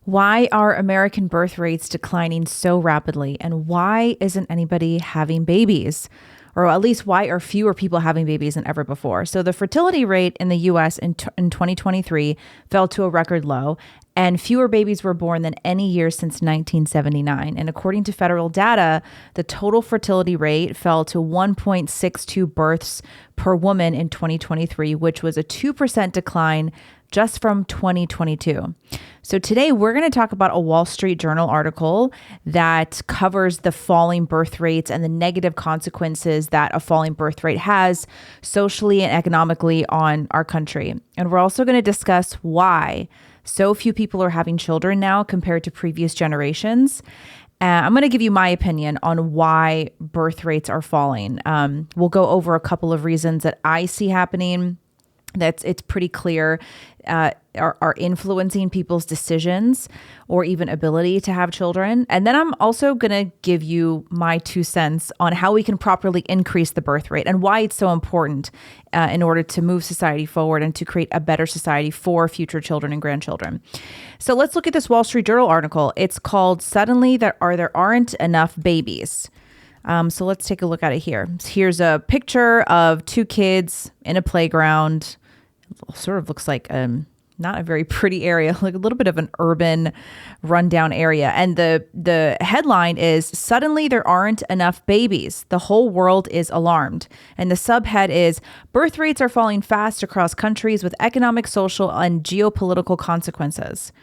Why are American birth rates declining so rapidly? And why isn't anybody having babies? Or at least why are fewer people having babies than ever before? So the fertility rate in the US in 2023 fell to a record low, and fewer babies were born than any year since 1979. And according to federal data, the total fertility rate fell to 1.62 births per woman in 2023, which was a 2% decline just from 2022. So today we're going to talk about a Wall Street Journal article that covers the falling birth rates and the negative consequences that a falling birth rate has socially and economically on our country. And we're also going to discuss why so few people are having children now compared to previous generations. I'm going to give you my opinion on why birth rates are falling. We'll go over a couple of reasons that I see happening it's pretty clear are influencing people's decisions or even ability to have children. And then I'm also going to give you my 2 cents on how we can properly increase the birth rate and why it's so important in order to move society forward and to create a better society for future children and grandchildren. So let's look at this Wall Street Journal article. It's called "Suddenly There Aren't Enough Babies." So let's take a look at it here. Here's a picture of 2 kids in a playground. It sort of looks like not a very pretty area, like a little bit of an urban rundown area. And the headline is "Suddenly There Aren't Enough Babies. The Whole World is Alarmed." And the subhead is "Birth Rates Are Falling Fast Across Countries with Economic, Social, and Geopolitical Consequences."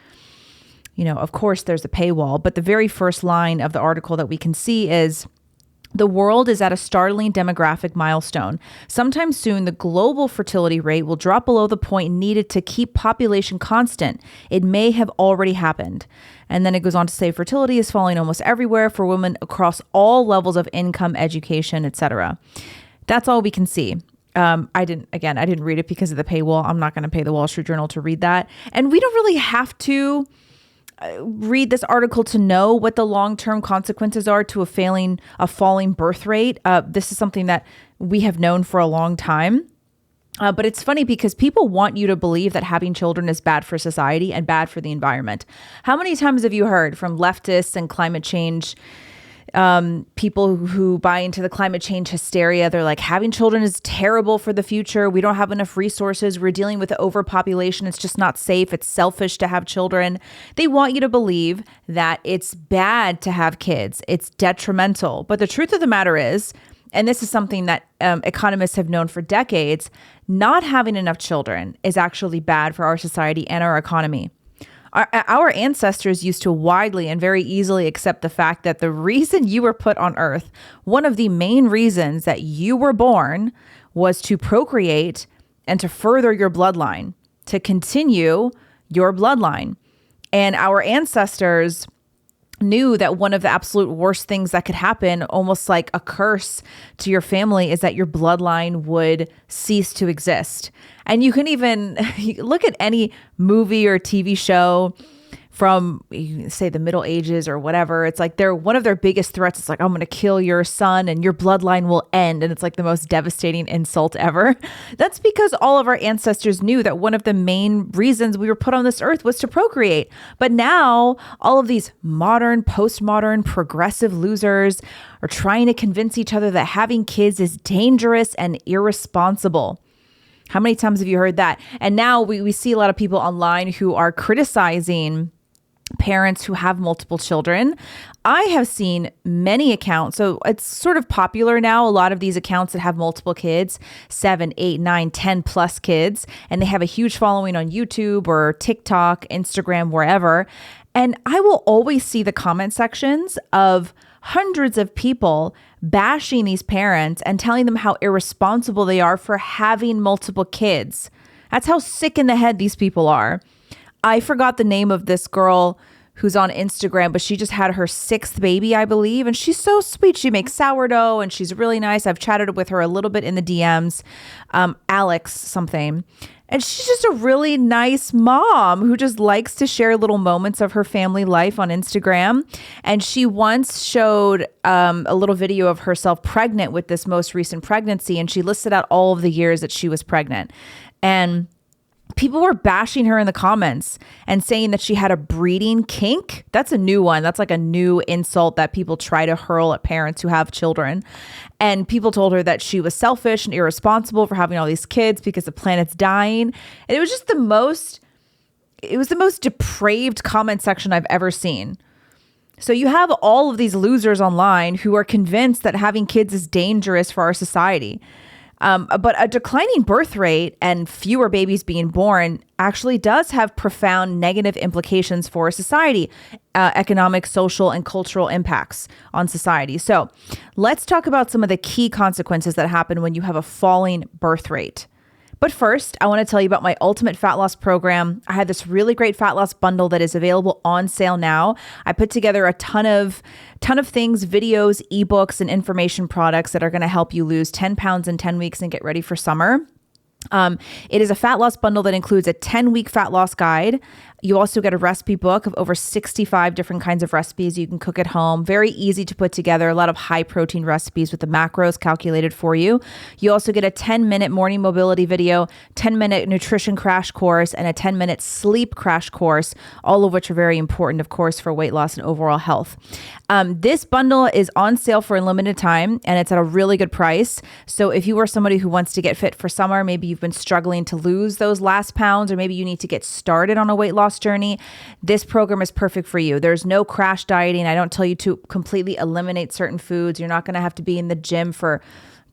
You know, of course, there's a paywall, but the very first line of the article that we can see is, "The world is at a startling demographic milestone. Sometime soon, the global fertility rate will drop below the point needed to keep population constant. It may have already happened." And then it goes on to say fertility is falling almost everywhere for women across all levels of income, education, etc. That's all we can see. I didn't read it because of the paywall. I'm not going to pay the Wall Street Journal to read that. And we don't really have to read this article to know what the long-term consequences are to a falling birth rate. This is something that we have known for a long time. But it's funny because people want you to believe that having children is bad for society and bad for the environment. How many times have you heard from leftists and climate change people who buy into the climate change hysteria? They're like, having children is terrible for the future. We don't have enough resources. We're dealing with overpopulation. It's just not safe. It's selfish to have children. They want you to believe that it's bad to have kids. It's detrimental. But the truth of the matter is, and this is something that economists have known for decades, not having enough children is actually bad for our society and our economy. Our ancestors used to widely and very easily accept the fact that the reason you were put on earth, one of the main reasons that you were born, was to procreate and to further your bloodline, to continue your bloodline. And our ancestors knew that one of the absolute worst things that could happen, almost like a curse to your family, is that your bloodline would cease to exist. And you can even look at any movie or TV show from, say, the Middle Ages or whatever. It's like one of their biggest threats is like, "I'm going to kill your son and your bloodline will end." And it's like the most devastating insult ever. That's because all of our ancestors knew that one of the main reasons we were put on this earth was to procreate. But now all of these modern, postmodern, progressive losers are trying to convince each other that having kids is dangerous and irresponsible. How many times have you heard that? And now we see a lot of people online who are criticizing parents who have multiple children. I have seen many accounts. So it's sort of popular now. A lot of these accounts that have multiple kids, 7, 8, 9, 10 plus kids, and they have a huge following on YouTube or TikTok, Instagram, wherever. And I will always see the comment sections of hundreds of people bashing these parents and telling them how irresponsible they are for having multiple kids. That's how sick in the head these people are. I forgot the name of this girl who's on Instagram, but she just had her 6th baby, I believe. And she's so sweet. She makes sourdough and she's really nice. I've chatted with her a little bit in the DMs, Alex something. And she's just a really nice mom who just likes to share little moments of her family life on Instagram. And she once showed a little video of herself pregnant with this most recent pregnancy. And she listed out all of the years that she was pregnant. And People were bashing her in the comments and saying that she had a breeding kink. That's a new one. That's like a new insult that people try to hurl at parents who have children. And people told her that she was selfish and irresponsible for having all these kids because the planet's dying. And it was just the most depraved comment section I've ever seen. So you have all of these losers online who are convinced that having kids is dangerous for our society. But a declining birth rate and fewer babies being born actually does have profound negative implications for society, economic, social, and cultural impacts on society. So let's talk about some of the key consequences that happen when you have a falling birth rate. But first, I want to tell you about my ultimate fat loss program. I had this really great fat loss bundle that is available on sale now. I put together a ton of things, videos, ebooks, and information products that are going to help you lose 10 pounds in 10 weeks and get ready for summer. It is a fat loss bundle that includes a 10-week fat loss guide. You also get a recipe book of over 65 different kinds of recipes you can cook at home. Very easy to put together, a lot of high protein recipes with the macros calculated for you. You also get a 10-minute morning mobility video, 10-minute nutrition crash course, and a 10-minute sleep crash course, all of which are very important, of course, for weight loss and overall health. This bundle is on sale for a limited time, and it's at a really good price. So if you are somebody who wants to get fit for summer, maybe you've been struggling to lose those last pounds, or maybe you need to get started on a weight loss journey, this program is perfect for you. There's no crash dieting. I don't tell you to completely eliminate certain foods. You're not going to have to be in the gym for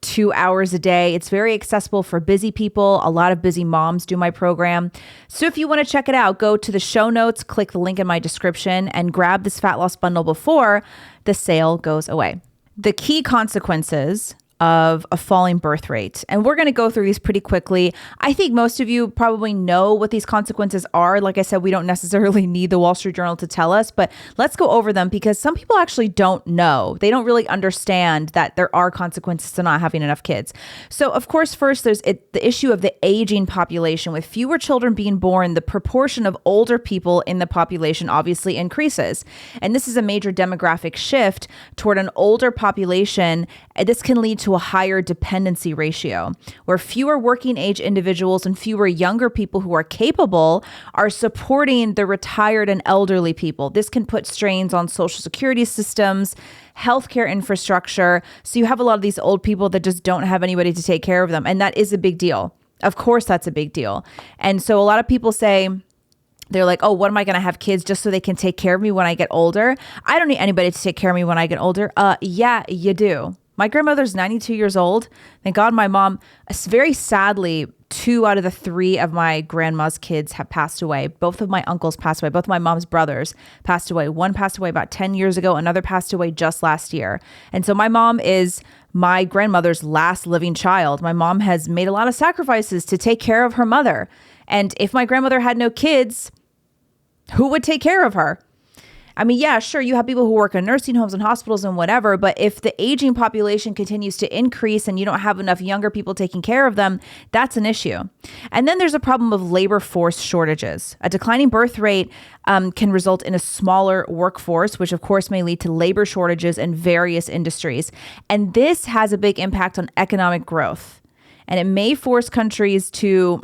2 hours a day. It's very accessible for busy people. A lot of busy moms do my program. So if you want to check it out, go to the show notes, click the link in my description, and grab this fat loss bundle before the sale goes away. The key consequences of a falling birth rate. And we're going to go through these pretty quickly. I think most of you probably know what these consequences are. Like I said, we don't necessarily need the Wall Street Journal to tell us, but let's go over them because some people actually don't know. They don't really understand that there are consequences to not having enough kids. So of course, first there's the issue of the aging population. With fewer children being born, the proportion of older people in the population obviously increases. And this is a major demographic shift toward an older population. This can lead to a higher dependency ratio, where fewer working age individuals and fewer younger people who are capable are supporting the retired and elderly people. This can put strains on social security systems, healthcare infrastructure. So you have a lot of these old people that just don't have anybody to take care of them. And that is a big deal. Of course, that's a big deal. And so a lot of people say, they're like, oh, what am I going to have kids just so they can take care of me when I get older? I don't need anybody to take care of me when I get older. Yeah, you do. My grandmother's 92 years old. Thank God my mom, very sadly, 2 out of the 3 of my grandma's kids have passed away. Both of my uncles passed away. Both of my mom's brothers passed away. One passed away about 10 years ago. Another passed away just last year. And so my mom is my grandmother's last living child. My mom has made a lot of sacrifices to take care of her mother. And if my grandmother had no kids, who would take care of her? I mean, yeah, sure, you have people who work in nursing homes and hospitals and whatever, but if the aging population continues to increase and you don't have enough younger people taking care of them, that's an issue. And then there's a problem of labor force shortages. A declining birth rate can result in a smaller workforce, which of course may lead to labor shortages in various industries. And this has a big impact on economic growth. And it may force countries to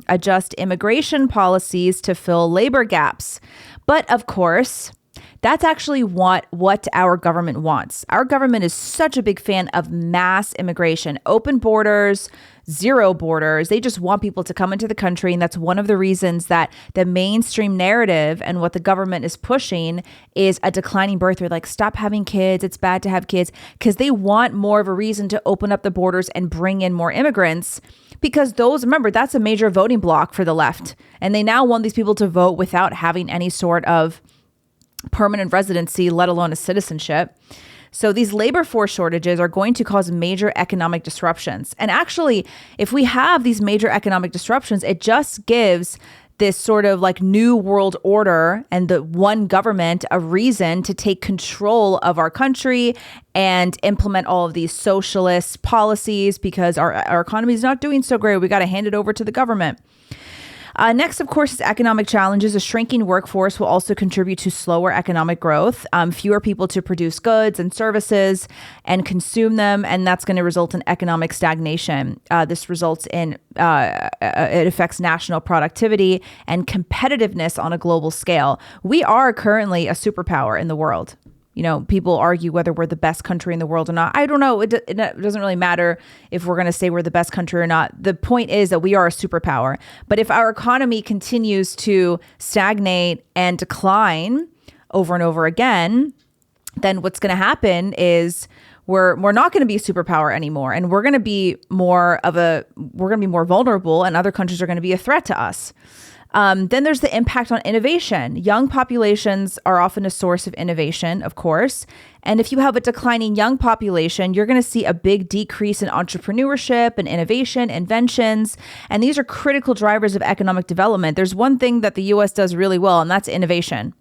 adjust immigration policies to fill labor gaps. But of course, that's actually what our government wants. Our government is such a big fan of mass immigration, open borders, zero borders. They just want people to come into the country. And that's one of the reasons that the mainstream narrative and what the government is pushing is a declining birth rate. Like, stop having kids. It's bad to have kids, because they want more of a reason to open up the borders and bring in more immigrants. Because remember, that's a major voting bloc for the left. And they now want these people to vote without having any sort of permanent residency, let alone a citizenship. So these labor force shortages are going to cause major economic disruptions. And actually, if we have these major economic disruptions, it just gives this sort of like new world order and the one government a reason to take control of our country and implement all of these socialist policies, because our economy is not doing so great. We got to hand it over to the government. Next, of course, is economic challenges. A shrinking workforce will also contribute to slower economic growth, fewer people to produce goods and services and consume them, and that's going to result in economic stagnation. This results in, it affects national productivity and competitiveness on a global scale. We are currently a superpower in the world. You know, people argue whether we're the best country in the world or not. I don't know. It doesn't really matter if we're going to say we're the best country or not. The point is that we are a superpower. But if our economy continues to stagnate and decline over and over again, then what's going to happen is we're not going to be a superpower anymore, and we're going to be more vulnerable, and other countries are going to be a threat to us. Then there's the impact on innovation. Young populations are often a source of innovation, of course. And if you have a declining young population, you're going to see a big decrease in entrepreneurship and innovation, inventions. And these are critical drivers of economic development. There's one thing that the US does really well, and that's innovation.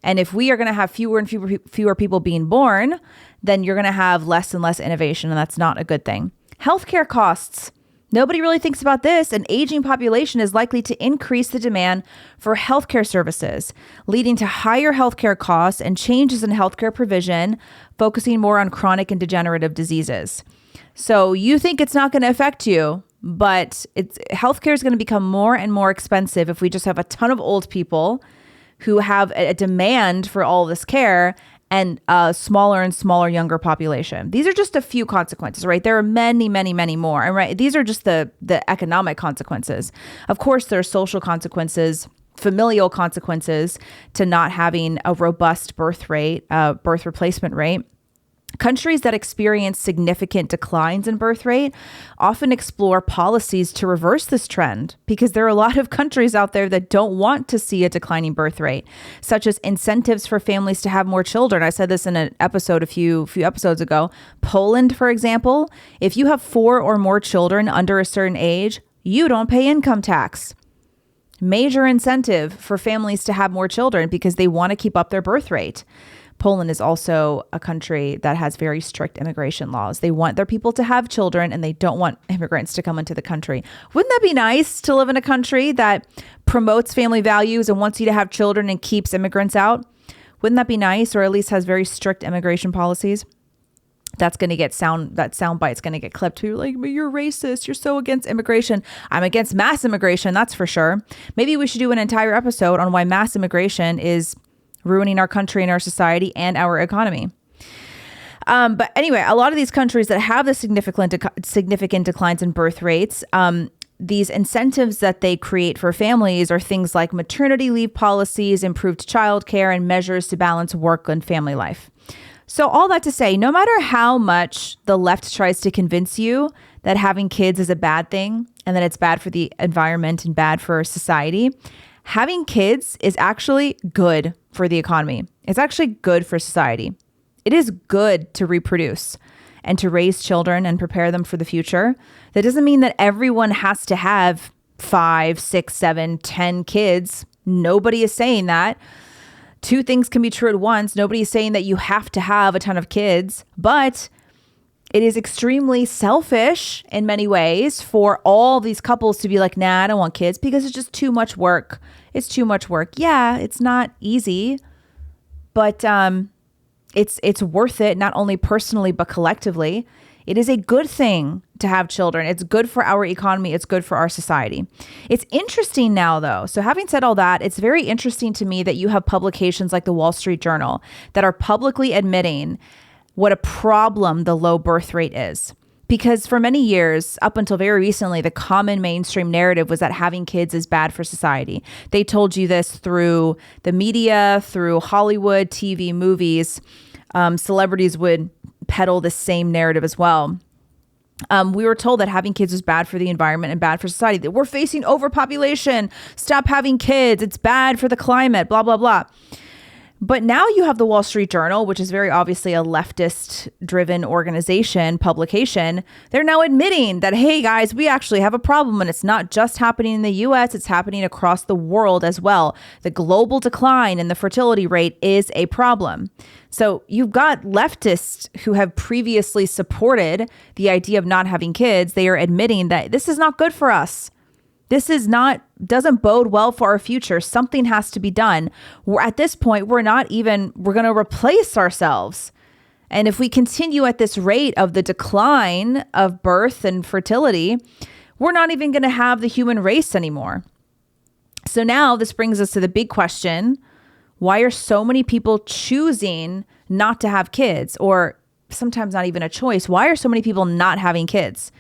And if we are going to have fewer and fewer people being born, then you're going to have less and less innovation, and that's not a good thing. Healthcare costs. Nobody really thinks about this. An aging population is likely to increase the demand for healthcare services, leading to higher healthcare costs and changes in healthcare provision, focusing more on chronic and degenerative diseases. So you think it's not going to affect you, but healthcare is going to become more and more expensive if we just have a ton of old people who have a demand for all this care and a smaller and smaller younger population. These are just a few consequences, right? There are many, many, many more. And right, these are just the economic consequences. Of course, there are social consequences, familial consequences to not having a robust birth replacement rate. Countries that experience significant declines in birth rate often explore policies to reverse this trend, because there are a lot of countries out there that don't want to see a declining birth rate, such as incentives for families to have more children. I said this in an episode a few episodes ago. Poland, for example, if you have 4 or more children under a certain age, you don't pay income tax. Major incentive for families to have more children because they want to keep up their birth rate. Poland is also a country that has very strict immigration laws. They want their people to have children, and they don't want immigrants to come into the country. Wouldn't that be nice to live in a country that promotes family values and wants you to have children and keeps immigrants out? Wouldn't that be nice, or at least has very strict immigration policies? That's going to get that sound bite's going to get clipped. You're like, but you're racist. You're so against immigration. I'm against mass immigration. That's for sure. Maybe we should do an entire episode on why mass immigration is ruining our country and our society and our economy. But anyway, a lot of these countries that have the significant declines in birth rates, these incentives that they create for families are things like maternity leave policies, improved childcare, and measures to balance work and family life. So all that to say, no matter how much the left tries to convince you that having kids is a bad thing and that it's bad for the environment and bad for society, having kids is actually good for the economy. It's actually good for society. It is good to reproduce and to raise children and prepare them for the future. That doesn't mean that everyone has to have 5, 6, 7, 10 kids. Nobody is saying that. Two things can be true at once. Nobody is saying that you have to have a ton of kids, but it is extremely selfish in many ways for all these couples to be like, nah, I don't want kids because it's just too much work. It's too much work. Yeah, it's not easy, but it's worth it, not only personally, but collectively. It is a good thing to have children. It's good for our economy. It's good for our society. It's interesting now, though. So having said all that, it's very interesting to me that you have publications like the Wall Street Journal that are publicly admitting what a problem the low birth rate is. Because for many years, up until very recently, the common mainstream narrative was that having kids is bad for society. They told you this through the media, through Hollywood, TV, movies. Celebrities would peddle the same narrative as well. We were told that having kids was bad for the environment and bad for society. That we're facing overpopulation. Stop having kids. It's bad for the climate, blah, blah, blah. But now you have the Wall Street Journal, which is very obviously a leftist-driven publication. They're now admitting that, hey, guys, we actually have a problem. And it's not just happening in the U.S., it's happening across the world as well. The global decline in the fertility rate is a problem. So you've got leftists who have previously supported the idea of not having kids. They are admitting that this is not good for us. This doesn't bode well for our future. Something has to be done. At this point, we're going to replace ourselves. And if we continue at this rate of the decline of birth and fertility, we're not even going to have the human race anymore. So now this brings us to the big question. Why are so many people choosing not to have kids, or sometimes not even a choice? Why are so many people not having kids?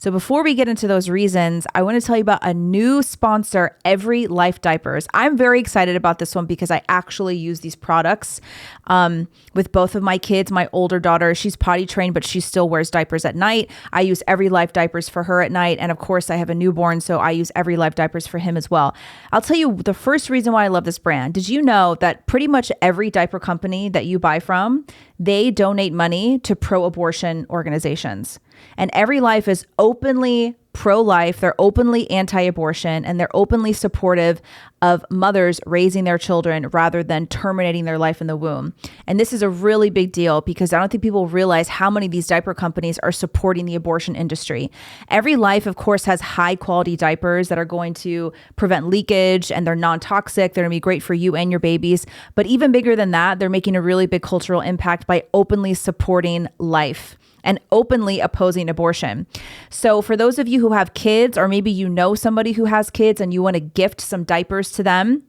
So before we get into those reasons, I want to tell you about a new sponsor, Every Life Diapers. I'm very excited about this one because I actually use these products with both of my kids. My older daughter, she's potty trained, but she still wears diapers at night. I use Every Life Diapers for her at night. And of course, I have a newborn, so I use Every Life Diapers for him as well. I'll tell you the first reason why I love this brand. Did you know that pretty much every diaper company that you buy from, they donate money to pro-abortion organizations? And Every Life is openly pro-life. They're openly anti-abortion, and they're openly supportive of mothers raising their children rather than terminating their life in the womb. And this is a really big deal because I don't think people realize how many of these diaper companies are supporting the abortion industry. Every Life, of course, has high quality diapers that are going to prevent leakage, and they're non-toxic. They're going to be great for you and your babies. But even bigger than that, they're making a really big cultural impact by openly supporting life and openly opposing abortion. So for those of you who have kids, or maybe you know somebody who has kids and you want to gift some diapers to them,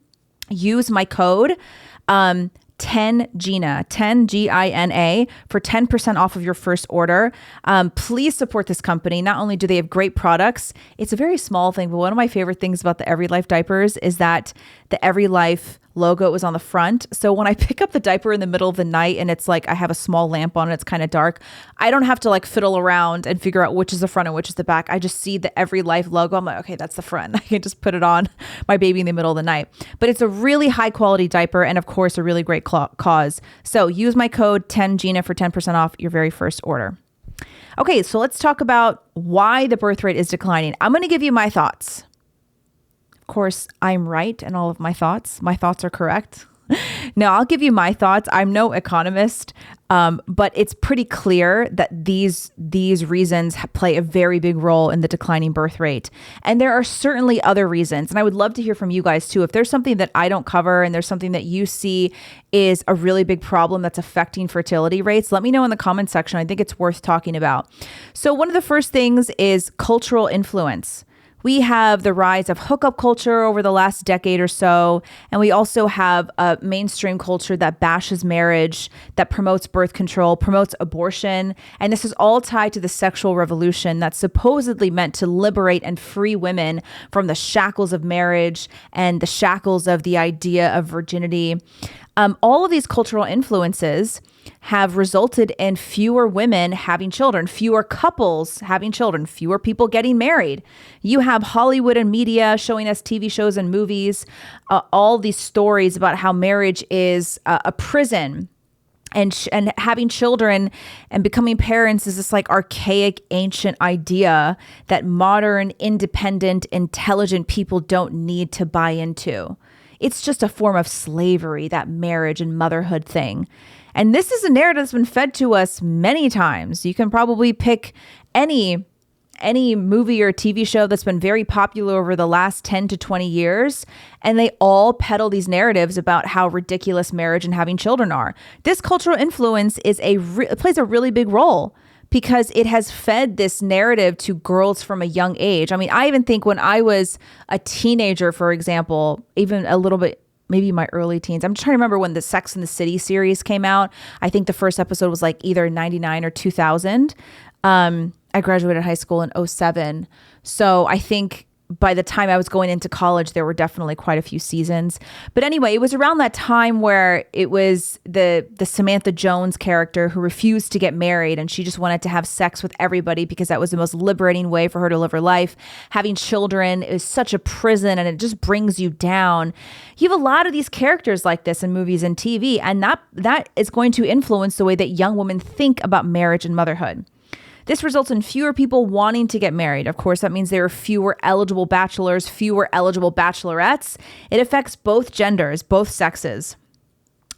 use my code 10GINA, 10GINA for 10% off of your first order. Please support this company. Not only do they have great products, it's a very small thing, but one of my favorite things about the Every Life diapers is that the Every Life logo is on the front. So when I pick up the diaper in the middle of the night and it's like I have a small lamp on and it's kind of dark, I don't have to like fiddle around and figure out which is the front and which is the back. I just see the Every Life logo. I'm like, okay, that's the front. I can just put it on my baby in the middle of the night. But it's a really high quality diaper and of course a really great cause. So use my code 10GINA for 10% off your very first order. Okay, so let's talk about why the birth rate is declining. I'm going to give you my thoughts. Of course, I'm right in all of my thoughts. My thoughts are correct. Now, I'll give you my thoughts. I'm no economist, but it's pretty clear that these reasons play a very big role in the declining birth rate. And there are certainly other reasons. And I would love to hear from you guys too. If there's something that I don't cover and there's something that you see is a really big problem that's affecting fertility rates, let me know in the comment section. I think it's worth talking about. So one of the first things is cultural influence. We have the rise of hookup culture over the last decade or so. And we also have a mainstream culture that bashes marriage, that promotes birth control, promotes abortion. And this is all tied to the sexual revolution that's supposedly meant to liberate and free women from the shackles of marriage and the shackles of the idea of virginity. All of these cultural influences have resulted in fewer women having children, fewer couples having children, fewer people getting married. You have Hollywood and media showing us TV shows and movies, all these stories about how marriage is a prison. And having children and becoming parents is this like archaic, ancient idea that modern, independent, intelligent people don't need to buy into. It's just a form of slavery, that marriage and motherhood thing. And this is a narrative that's been fed to us many times. You can probably pick any movie or TV show that's been very popular over the last 10 to 20 years, and they all peddle these narratives about how ridiculous marriage and having children are. This cultural influence plays a really big role because it has fed this narrative to girls from a young age. I mean, I even think when I was a teenager, for example, even a little bit, maybe my early teens. I'm trying to remember when the Sex and the City series came out. I think the first episode was like either 99 or 2000. I graduated high school in 2007. So I think by the time I was going into college, there were definitely quite a few seasons. But anyway, it was around that time where it was the Samantha Jones character who refused to get married, and she just wanted to have sex with everybody because that was the most liberating way for her to live her life. Having children is such a prison, and it just brings you down. You have a lot of these characters like this in movies and TV, and that is going to influence the way that young women think about marriage and motherhood. This results in fewer people wanting to get married. Of course, that means there are fewer eligible bachelors, fewer eligible bachelorettes. It affects both genders, both sexes.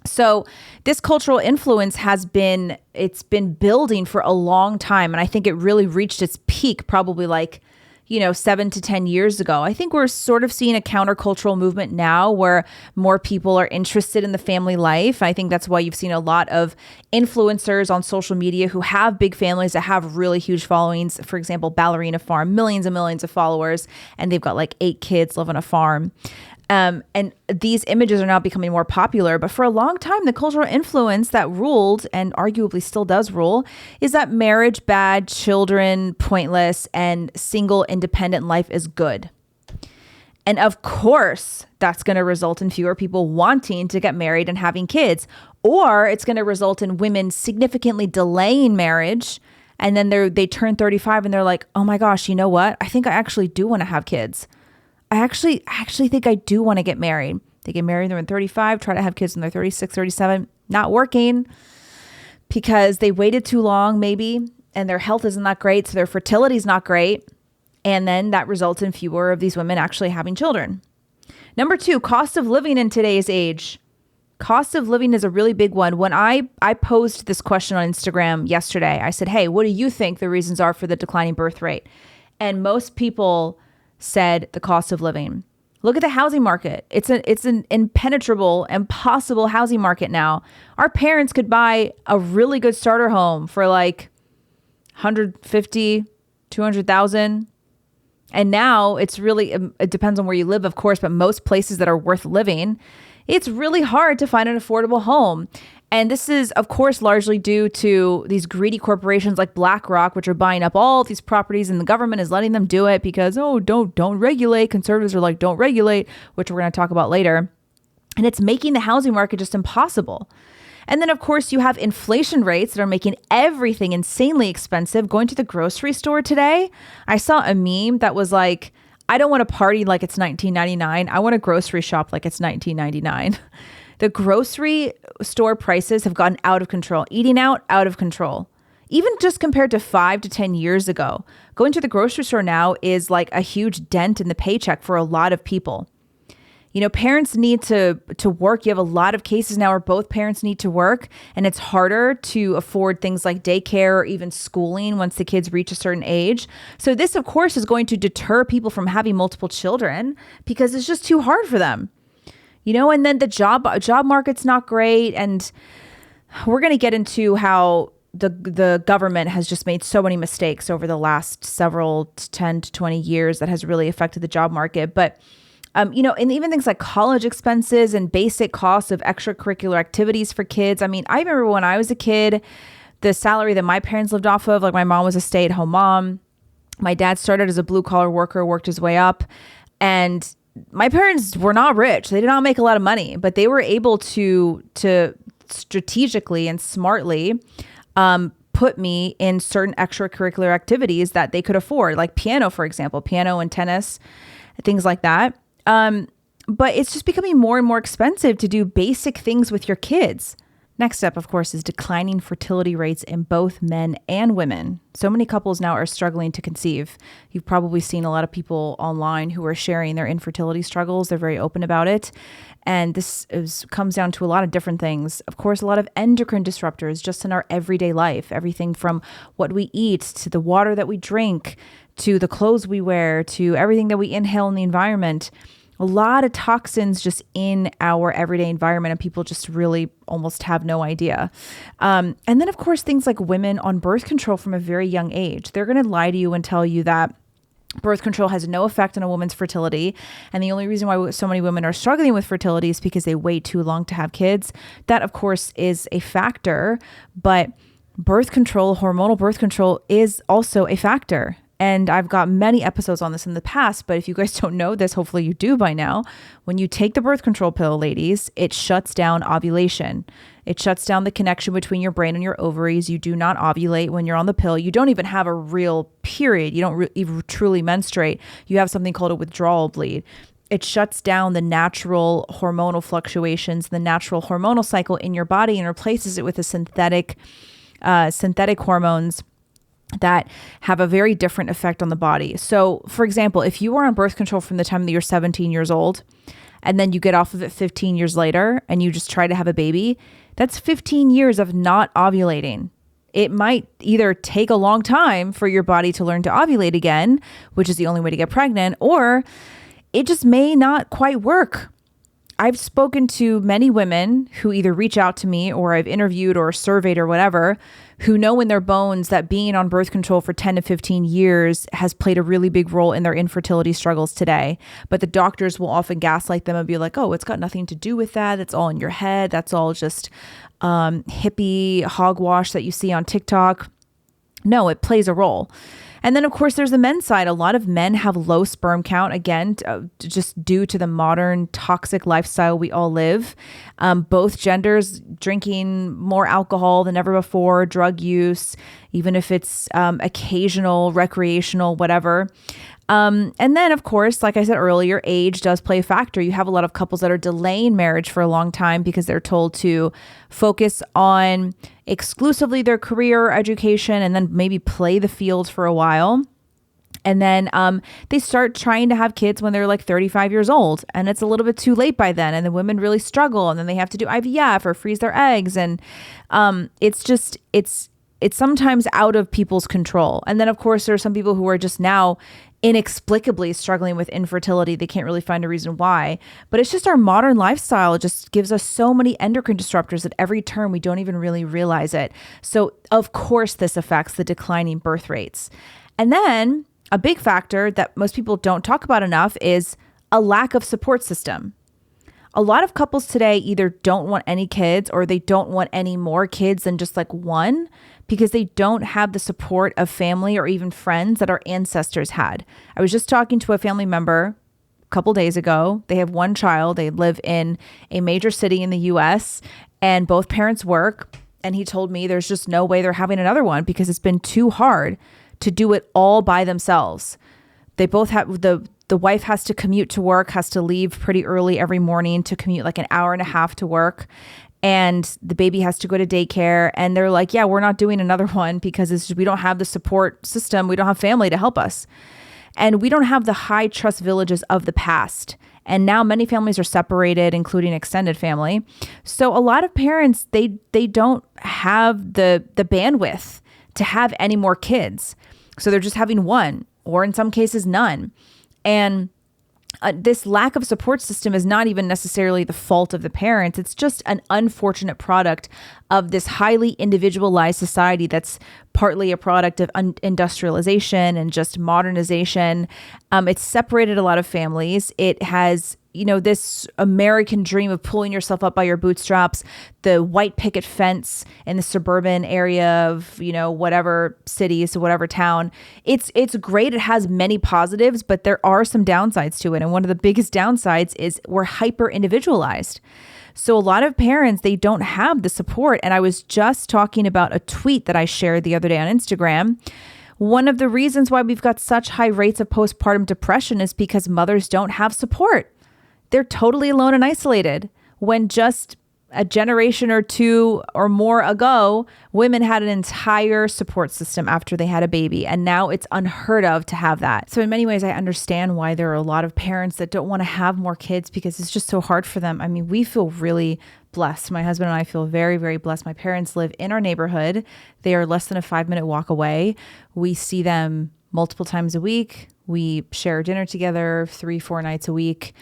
So this cultural influence it's been building for a long time. And I think it really reached its peak probably like 7 to 10 years ago. I think we're sort of seeing a countercultural movement now where more people are interested in the family life. I think that's why you've seen a lot of influencers on social media who have big families that have really huge followings. For example, Ballerina Farm, millions and millions of followers, and they've got like 8 kids live on a farm. And these images are now becoming more popular. But for a long time, the cultural influence that ruled, and arguably still does rule, is that marriage bad, children pointless, and single independent life is good. And of course, that's going to result in fewer people wanting to get married and having kids. Or it's going to result in women significantly delaying marriage. And then they turn 35 and they're like, oh my gosh, you know what? I think I actually do want to have kids. I actually think I do want to get married. They get married when they're 35, try to have kids when they're 36, 37, not working because they waited too long maybe, and their health isn't that great, so their fertility is not great. And then that results in fewer of these women actually having children. Number 2, cost of living in today's age. Cost of living is a really big one. When I posed this question on Instagram yesterday, I said, hey, what do you think the reasons are for the declining birth rate? And most people said the cost of living. Look at the housing market. It's an impenetrable, impossible housing market now. Our parents could buy a really good starter home for like 150, 200,000. And now it's really, it depends on where you live, of course, but most places that are worth living, it's really hard to find an affordable home. And this is, of course, largely due to these greedy corporations like BlackRock, which are buying up all these properties, and the government is letting them do it because, don't regulate. Conservatives are like, don't regulate, which we're going to talk about later. And it's making the housing market just impossible. And then, of course, you have inflation rates that are making everything insanely expensive. Going to the grocery store today, I saw a meme that was like, I don't want to party like it's 1999. I want to grocery shop like it's 1999. The grocery store prices have gotten out of control. Eating out of control. Even just compared to 5 to 10 years ago, going to the grocery store now is like a huge dent in the paycheck for a lot of people. Parents need to work. You have a lot of cases now where both parents need to work, and it's harder to afford things like daycare or even schooling once the kids reach a certain age. So this, of course, is going to deter people from having multiple children because it's just too hard for them. And then the job market's not great. And we're going to get into how the government has just made so many mistakes over the last several 10 to 20 years that has really affected the job market. But, and even things like college expenses and basic costs of extracurricular activities for kids. I mean, I remember when I was a kid, the salary that my parents lived off of, like my mom was a stay-at-home mom. My dad started as a blue-collar worker, worked his way up. And my parents were not rich. They did not make a lot of money, but they were able to strategically and smartly put me in certain extracurricular activities that they could afford, like piano, for example, piano and tennis, things like that. But it's just becoming more and more expensive to do basic things with your kids. Next up, of course, is declining fertility rates in both men and women. So many couples now are struggling to conceive. You've probably seen a lot of people online who are sharing their infertility struggles. They're very open about it. And this comes down to a lot of different things. Of course, a lot of endocrine disruptors just in our everyday life. Everything from what we eat to the water that we drink to the clothes we wear to everything that we inhale in the environment. A lot of toxins just in our everyday environment, and people just really almost have no idea. And then, of course, things like women on birth control from a very young age. They're going to lie to you and tell you that birth control has no effect on a woman's fertility. And the only reason why so many women are struggling with fertility is because they wait too long to have kids. That, of course, is a factor. But birth control, hormonal birth control, is also a factor. And I've got many episodes on this in the past, but if you guys don't know this, hopefully you do by now. When you take the birth control pill, ladies, it shuts down ovulation. It shuts down the connection between your brain and your ovaries. You do not ovulate when you're on the pill. You don't even have a real period. You don't even truly menstruate. You have something called a withdrawal bleed. It shuts down the natural hormonal fluctuations, the natural hormonal cycle in your body, and replaces it with a synthetic hormones that have a very different effect on the body. So, for example, if you were on birth control from the time that you're 17 years old, and then you get off of it 15 years later, and you just try to have a baby, that's 15 years of not ovulating. it might either take a long time for your body to learn to ovulate again, which is the only way to get pregnant, or it just may not quite work. I've spoken to many women who either reach out to me or I've interviewed or surveyed or whatever, who know in their bones that being on birth control for 10 to 15 years has played a really big role in their infertility struggles today. But the doctors will often gaslight them and be like, oh, it's got nothing to do with that. It's all in your head. That's all just hippie hogwash that you see on TikTok. No, it plays a role. And then, of course, there's the men's side. A lot of men have low sperm count, again, just due to the modern toxic lifestyle we all live. Both genders drinking more alcohol than ever before, drug use, even if it's occasional, recreational, whatever. And then, of course, like I said earlier, age does play a factor. You have a lot of couples that are delaying marriage for a long time because they're told to focus on exclusively their career or education and then maybe play the field for a while. And then they start trying to have kids when they're like 35 years old, and it's a little bit too late by then. And the women really struggle, and then they have to do IVF or freeze their eggs. And it's sometimes out of people's control. And then, of course, there are some people who are just now inexplicably struggling with infertility. They can't really find a reason why, but it's just our modern lifestyle just gives us so many endocrine disruptors at every turn. We don't even really realize it. So of course this affects the declining birth rates. And then a big factor that most people don't talk about enough is a lack of support system. A lot of couples today either don't want any kids or they don't want any more kids than just like one, because they don't have the support of family or even friends that our ancestors had. I was just talking to a family member a couple days ago. They have one child. They live in a major city in the US and both parents work. And he told me there's just no way they're having another one because it's been too hard to do it all by themselves. They both have the wife has to commute to work, has to leave pretty early every morning to commute like an hour and a half to work. And the baby has to go to daycare. And they're like, yeah, we're not doing another one because we don't have the support system. We don't have family to help us. And we don't have the high trust villages of the past. And now many families are separated, including extended family. So a lot of parents, they don't have the bandwidth to have any more kids. So they're just having one, or in some cases, none. And this lack of support system is not even necessarily the fault of the parents. It's just an unfortunate product of this highly individualized society that's partly a product of industrialization and just modernization. It's separated a lot of families. It has, this American dream of pulling yourself up by your bootstraps, the white picket fence in the suburban area of, whatever city, so whatever town. It's great. It has many positives, but there are some downsides to it. And one of the biggest downsides is we're hyper individualized. So a lot of parents, they don't have the support. And I was just talking about a tweet that I shared the other day on Instagram. One of the reasons why we've got such high rates of postpartum depression is because mothers don't have support. They're totally alone and isolated, when just a generation or two or more ago, women had an entire support system after they had a baby. And now it's unheard of to have that. So in many ways, I understand why there are a lot of parents that don't want to have more kids because it's just so hard for them. I mean, we feel really blessed. My husband and I feel very, very blessed. My parents live in our neighborhood. They are less than a 5-minute walk away. We see them multiple times a week. We share dinner together 3-4 nights a week.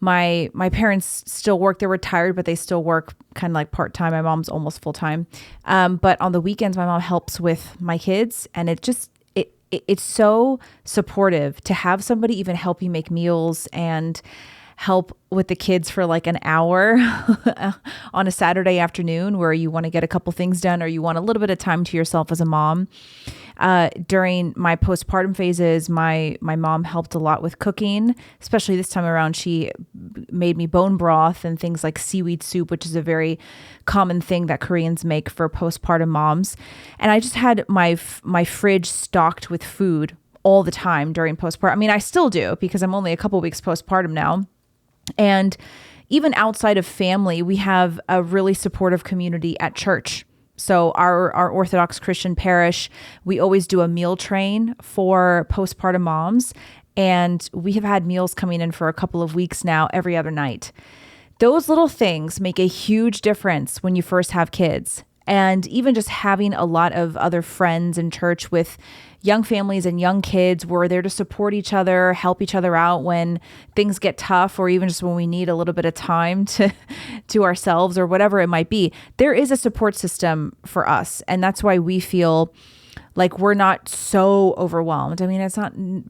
My parents still work. They're retired, but they still work kind of like part-time. My mom's almost full-time. But on the weekends, my mom helps with my kids. And it's so supportive to have somebody even help you make meals and help with the kids for like an hour on a Saturday afternoon where you want to get a couple things done or you want a little bit of time to yourself as a mom. During my postpartum phases, my mom helped a lot with cooking, especially this time around. She made me bone broth and things like seaweed soup, which is a very common thing that Koreans make for postpartum moms. And I just had my fridge stocked with food all the time during postpartum. I mean, I still do because I'm only a couple weeks postpartum now. And even outside of family, we have a really supportive community at church. So our Orthodox Christian parish, we always do a meal train for postpartum moms. And we have had meals coming in for a couple of weeks now, every other night. Those little things make a huge difference when you first have kids. And even just having a lot of other friends in church with young families and young kids, we're there to support each other, help each other out when things get tough, or even just when we need a little bit of time to ourselves or whatever it might be. There is a support system for us. And that's why we feel like we're not so overwhelmed. I mean,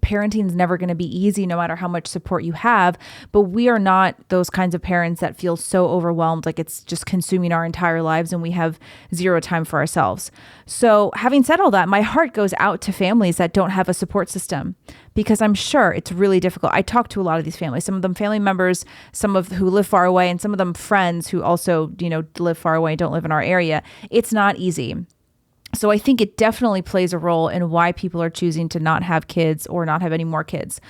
parenting is never going to be easy no matter how much support you have, but we are not those kinds of parents that feel so overwhelmed like it's just consuming our entire lives and we have zero time for ourselves. So having said all that, my heart goes out to families that don't have a support system, because I'm sure it's really difficult. I talk to a lot of these families, some of them family members, some of who live far away, and some of them friends who also, live far away and don't live in our area. It's not easy. So I think it definitely plays a role in why people are choosing to not have kids or not have any more kids.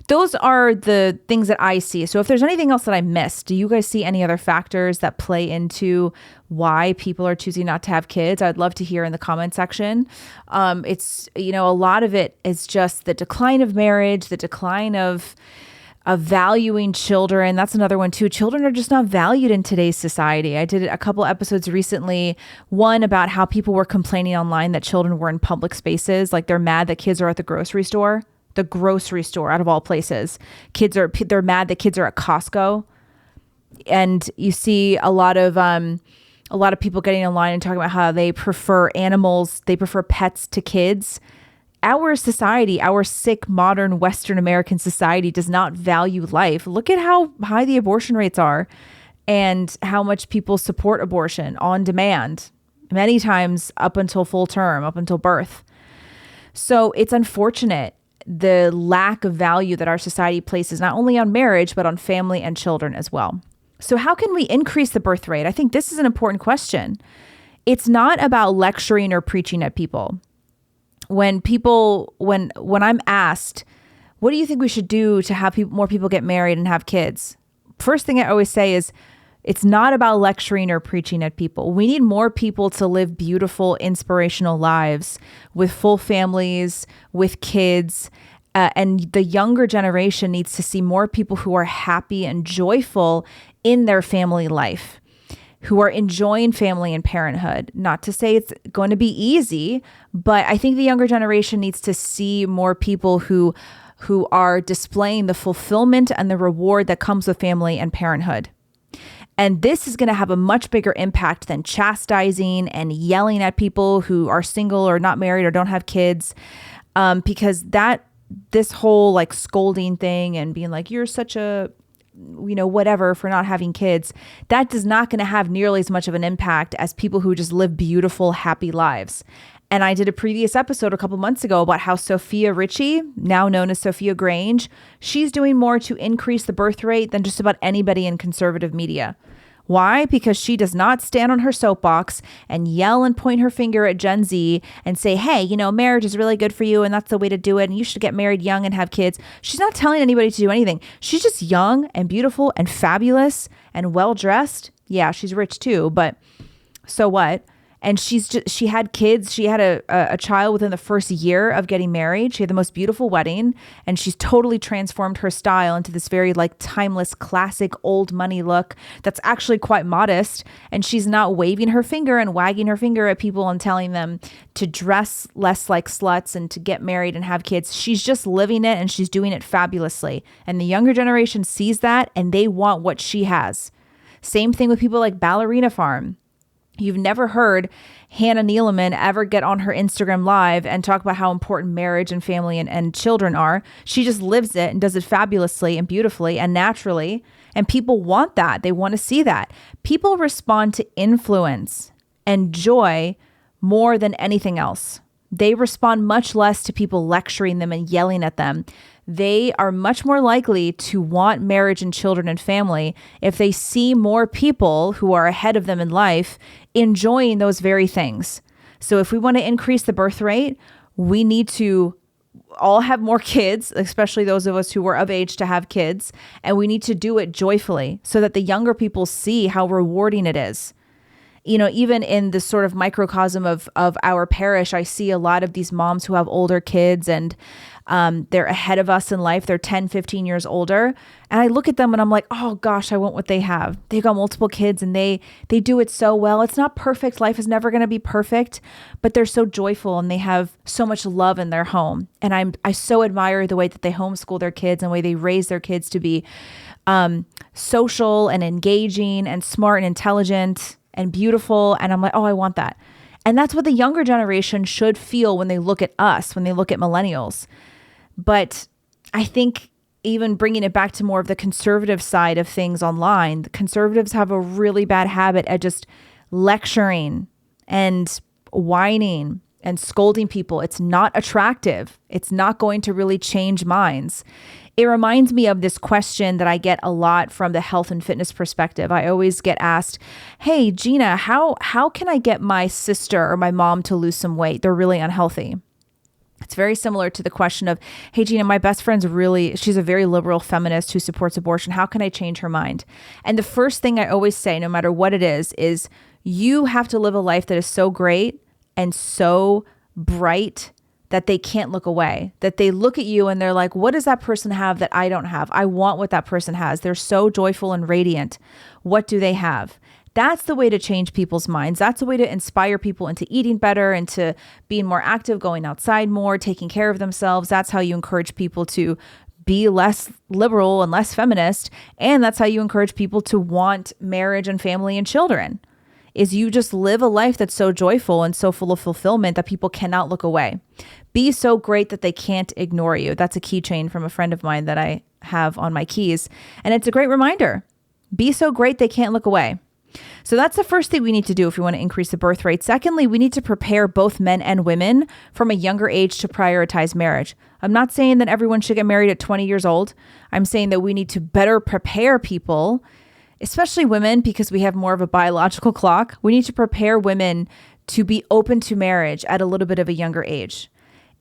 Those are the things that I see. So if there's anything else that I missed, do you guys see any other factors that play into why people are choosing not to have kids? I'd love to hear in the comment section. It's, a lot of it is just the decline of marriage, the decline of valuing children. That's another one too. Children are just not valued in today's society. I did a couple episodes recently, one about how people were complaining online that children were in public spaces. Like they're mad that kids are at the grocery store out of all places. They're mad that kids are at Costco. And you see a lot of people getting online and talking about how they prefer pets to kids. Our society, our sick, modern, Western American society does not value life. Look at how high the abortion rates are and how much people support abortion on demand, many times up until full term, up until birth. So it's unfortunate, the lack of value that our society places not only on marriage, but on family and children as well. So how can we increase the birth rate? I think this is an important question. It's not about lecturing or preaching at people. When I'm asked, what do you think we should do to have more people get married and have kids? First thing I always say is, it's not about lecturing or preaching at people. We need more people to live beautiful, inspirational lives with full families, with kids. And the younger generation needs to see more people who are happy and joyful in their family life, who are enjoying family and parenthood. Not to say it's going to be easy, but I think the younger generation needs to see more people who are displaying the fulfillment and the reward that comes with family and parenthood. And this is going to have a much bigger impact than chastising and yelling at people who are single or not married or don't have kids, because this whole like scolding thing and being like, you're such a whatever for not having kids, that is not going to have nearly as much of an impact as people who just live beautiful, happy lives. And I did a previous episode a couple months ago about how Sophia Richie, now known as Sophia Grange, she's doing more to increase the birth rate than just about anybody in conservative media. Why? Because she does not stand on her soapbox and yell and point her finger at Gen Z and say, hey, marriage is really good for you and that's the way to do it and you should get married young and have kids. She's not telling anybody to do anything. She's just young and beautiful and fabulous and well-dressed. Yeah, she's rich too, but so what? And she had kids. She had a child within the first year of getting married. She had the most beautiful wedding, and she's totally transformed her style into this very like timeless, classic old money look that's actually quite modest. And she's not waving her finger and wagging her finger at people and telling them to dress less like sluts and to get married and have kids. She's just living it, and she's doing it fabulously. And the younger generation sees that, and they want what she has. Same thing with people like Ballerina Farm. You've never heard Hannah Neeleman ever get on her Instagram live and talk about how important marriage and family and children are. She just lives it and does it fabulously and beautifully and naturally. And people want that. They want to see that. People respond to influence and joy more than anything else. They respond much less to people lecturing them and yelling at them. They are much more likely to want marriage and children and family if they see more people who are ahead of them in life enjoying those very things. So if we want to increase the birth rate, we need to all have more kids, especially those of us who were of age to have kids, and we need to do it joyfully so that the younger people see how rewarding it is. Even in the sort of microcosm of our parish, I see a lot of these moms who have older kids, and they're ahead of us in life. They're 10, 15 years older. And I look at them and I'm like, oh gosh, I want what they have. They've got multiple kids and they do it so well. It's not perfect. Life is never going to be perfect, but they're so joyful and they have so much love in their home. And I so admire the way that they homeschool their kids and the way they raise their kids to be social and engaging and smart and intelligent and beautiful. And I'm like, oh, I want that. And that's what the younger generation should feel when they look at us, when they look at millennials. But I think even bringing it back to more of the conservative side of things online, the conservatives have a really bad habit at just lecturing and whining and scolding people. It's not attractive. It's not going to really change minds. It reminds me of this question that I get a lot from the health and fitness perspective. I always get asked, hey, Gina, how can I get my sister or my mom to lose some weight? They're really unhealthy. It's very similar to the question of, hey, Gina, my best friend's she's a very liberal feminist who supports abortion. How can I change her mind? And the first thing I always say, no matter what it is you have to live a life that is so great and so bright that they can't look away, that they look at you and they're like, what does that person have that I don't have? I want what that person has. They're so joyful and radiant. What do they have? That's the way to change people's minds. That's the way to inspire people into eating better and to being more active, going outside more, taking care of themselves. That's how you encourage people to be less liberal and less feminist. And that's how you encourage people to want marriage and family and children, is you just live a life that's so joyful and so full of fulfillment that people cannot look away. Be so great that they can't ignore you. That's a keychain from a friend of mine that I have on my keys. And it's a great reminder. Be so great they can't look away. So that's the first thing we need to do if we want to increase the birth rate. Secondly, we need to prepare both men and women from a younger age to prioritize marriage. I'm not saying that everyone should get married at 20 years old. I'm saying that we need to better prepare people, especially women, because we have more of a biological clock. We need to prepare women to be open to marriage at a little bit of a younger age.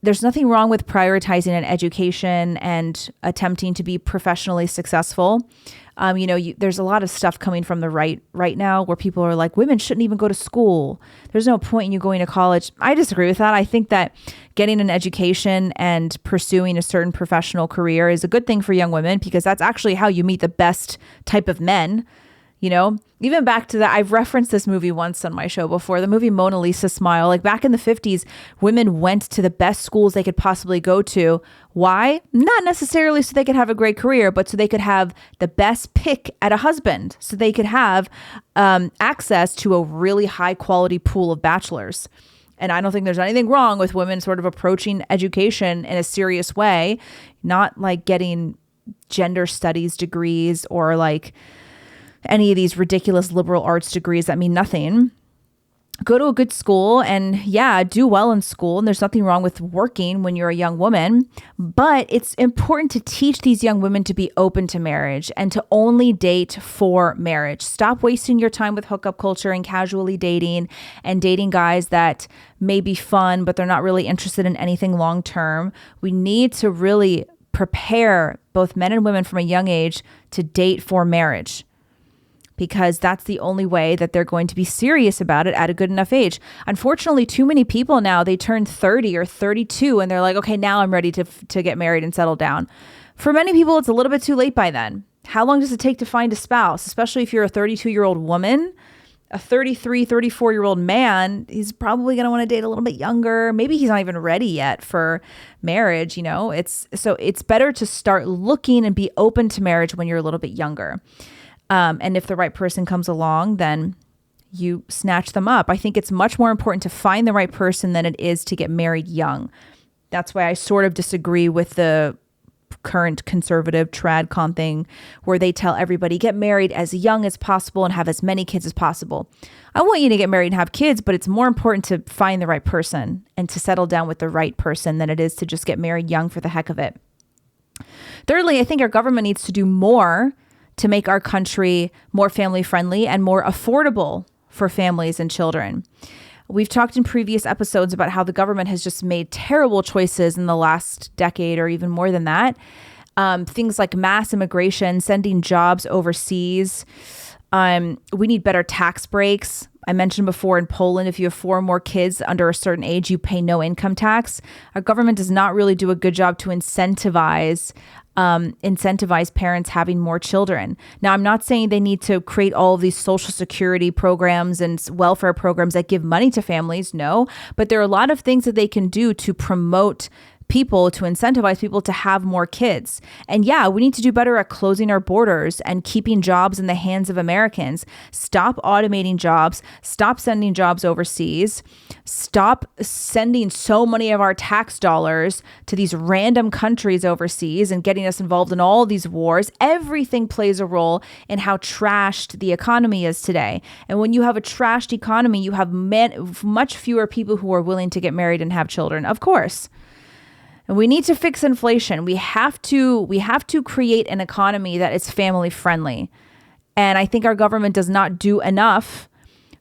There's nothing wrong with prioritizing an education and attempting to be professionally successful. There's a lot of stuff coming from the right now where people are like, women shouldn't even go to school. There's no point in you going to college. I disagree with that. I think that getting an education and pursuing a certain professional career is a good thing for young women, because that's actually how you meet the best type of men. Even back to that, I've referenced this movie once on my show before, the movie Mona Lisa Smile. Like back in the 50s, women went to the best schools they could possibly go to. Why? Not necessarily so they could have a great career, but so they could have the best pick at a husband, so they could have access to a really high quality pool of bachelors. And I don't think there's anything wrong with women sort of approaching education in a serious way, not like getting gender studies degrees or like any of these ridiculous liberal arts degrees that mean nothing. Go to a good school and do well in school. And there's nothing wrong with working when you're a young woman, but it's important to teach these young women to be open to marriage and to only date for marriage. Stop wasting your time with hookup culture and casually dating and dating guys that may be fun, but they're not really interested in anything long term. We need to really prepare both men and women from a young age to date for marriage, because that's the only way that they're going to be serious about it at a good enough age. Unfortunately, too many people now, they turn 30 or 32 and they're like, okay, now I'm ready to get married and settle down. For many people, it's a little bit too late by then. How long does it take to find a spouse? Especially if you're a 32-year-old woman, a 33, 34-year-old man, he's probably going to want to date a little bit younger. Maybe he's not even ready yet for marriage. It's better to start looking and be open to marriage when you're a little bit younger. And if the right person comes along, then you snatch them up. I think it's much more important to find the right person than it is to get married young. That's why I sort of disagree with the current conservative tradcon thing where they tell everybody get married as young as possible and have as many kids as possible. I want you to get married and have kids, but it's more important to find the right person and to settle down with the right person than it is to just get married young for the heck of it. Thirdly, I think our government needs to do more to make our country more family friendly and more affordable for families and children. We've talked in previous episodes about how the government has just made terrible choices in the last decade or even more than that. Things like mass immigration, sending jobs overseas. We need better tax breaks. I mentioned before, in Poland, if you have 4 or more kids under a certain age, you pay no income tax. Our government does not really do a good job to incentivize parents having more children. Now, I'm not saying they need to create all of these social security programs and welfare programs that give money to families. No, but there are a lot of things that they can do to promote people, to incentivize people to have more kids. And yeah, we need to do better at closing our borders and keeping jobs in the hands of Americans. Stop automating jobs, stop sending jobs overseas, stop sending so many of our tax dollars to these random countries overseas and getting us involved in all these wars. Everything plays a role in how trashed the economy is today. And when you have a trashed economy, you have much fewer people who are willing to get married and have children, of course. And we need to fix inflation. We have to create an economy that is family friendly. And I think our government does not do enough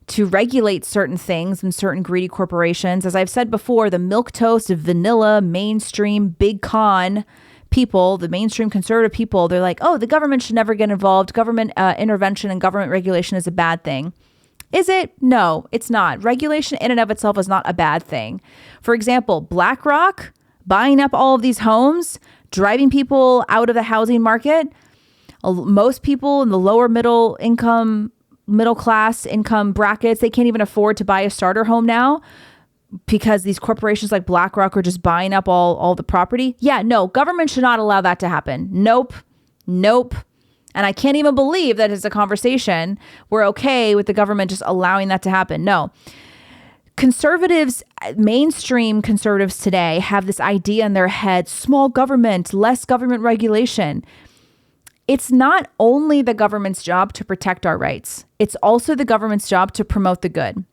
to regulate certain things and certain greedy corporations. As I've said before, the milquetoast, vanilla, mainstream, big con people, the mainstream conservative people, they're like, oh, the government should never get involved. Government intervention and government regulation is a bad thing. Is it? No, it's not. Regulation in and of itself is not a bad thing. For example, BlackRock buying up all of these homes, driving people out of the housing market. Most people in the lower middle class income brackets, they can't even afford to buy a starter home now because these corporations like BlackRock are just buying up all the property. Yeah, no, government should not allow that to happen. Nope. And I can't even believe that it's a conversation. We're okay with the government just allowing that to happen. No. Conservatives, mainstream conservatives today have this idea in their head, small government, less government regulation. It's not only the government's job to protect our rights. It's also the government's job to promote the good.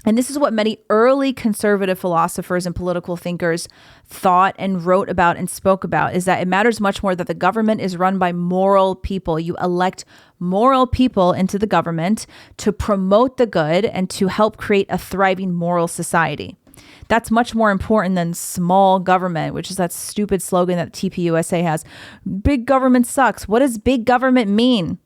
And this is what many early conservative philosophers and political thinkers thought and wrote about and spoke about, is that it matters much more that the government is run by moral people. You elect moral people into the government to promote the good and to help create a thriving moral society. That's much more important than small government, which is that stupid slogan that TPUSA has. Big government sucks. What does big government mean?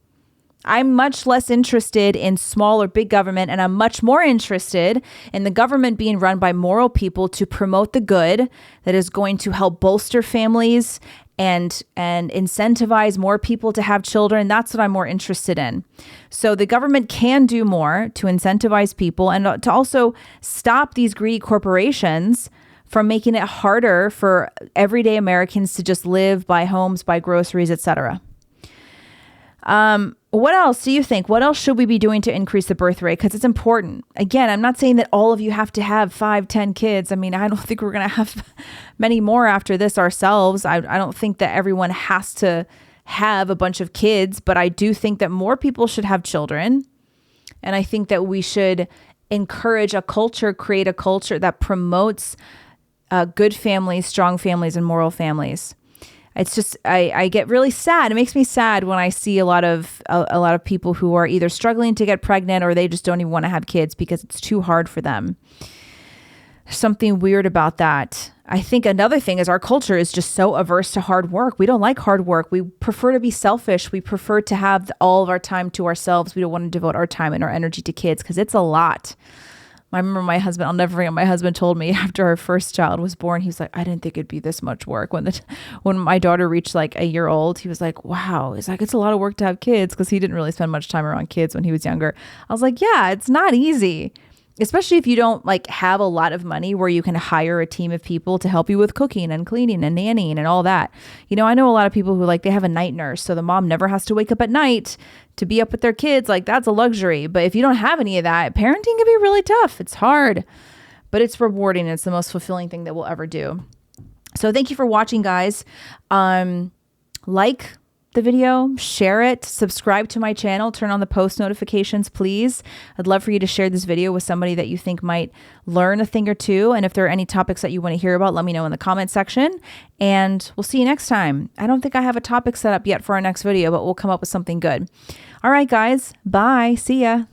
I'm much less interested in small or big government, and I'm much more interested in the government being run by moral people to promote the good that is going to help bolster families and incentivize more people to have children. That's what I'm more interested in. So the government can do more to incentivize people and to also stop these greedy corporations from making it harder for everyday Americans to just live, buy homes, buy groceries, etc. What else do you think? What else should we be doing to increase the birth rate? Because it's important. Again, I'm not saying that all of you have to have 5, 10 kids. I mean, I don't think we're going to have many more after this ourselves. I don't think that everyone has to have a bunch of kids, but I do think that more people should have children. And I think that we should encourage a culture, create a culture that promotes good families, strong families, and moral families. It's just, I get really sad. It makes me sad when I see a lot of people who are either struggling to get pregnant or they just don't even want to have kids because it's too hard for them. There's something weird about that. I think another thing is our culture is just so averse to hard work. We don't like hard work. We prefer to be selfish. We prefer to have all of our time to ourselves. We don't want to devote our time and our energy to kids because it's a lot. I remember my husband, I'll never forget, my husband told me after our first child was born, he was like, I didn't think it'd be this much work. When my daughter reached like a year old, he was like, wow, it's like, it's a lot of work to have kids, because he didn't really spend much time around kids when he was younger. I was like, yeah, it's not easy. Especially if you don't like have a lot of money where you can hire a team of people to help you with cooking and cleaning and nannying and all that. You know, I know a lot of people who like, they have a night nurse, so the mom never has to wake up at night to be up with their kids. Like, that's a luxury. But if you don't have any of that, parenting can be really tough. It's hard, but it's rewarding. It's the most fulfilling thing that we'll ever do. So thank you for watching, guys. Like the video, share it, subscribe to my channel, turn on the post notifications, please. I'd love for you to share this video with somebody that you think might learn a thing or two. And if there are any topics that you want to hear about, let me know in the comment section, and we'll see you next time. I don't think I have a topic set up yet for our next video, but we'll come up with something good. All right, guys. Bye. See ya.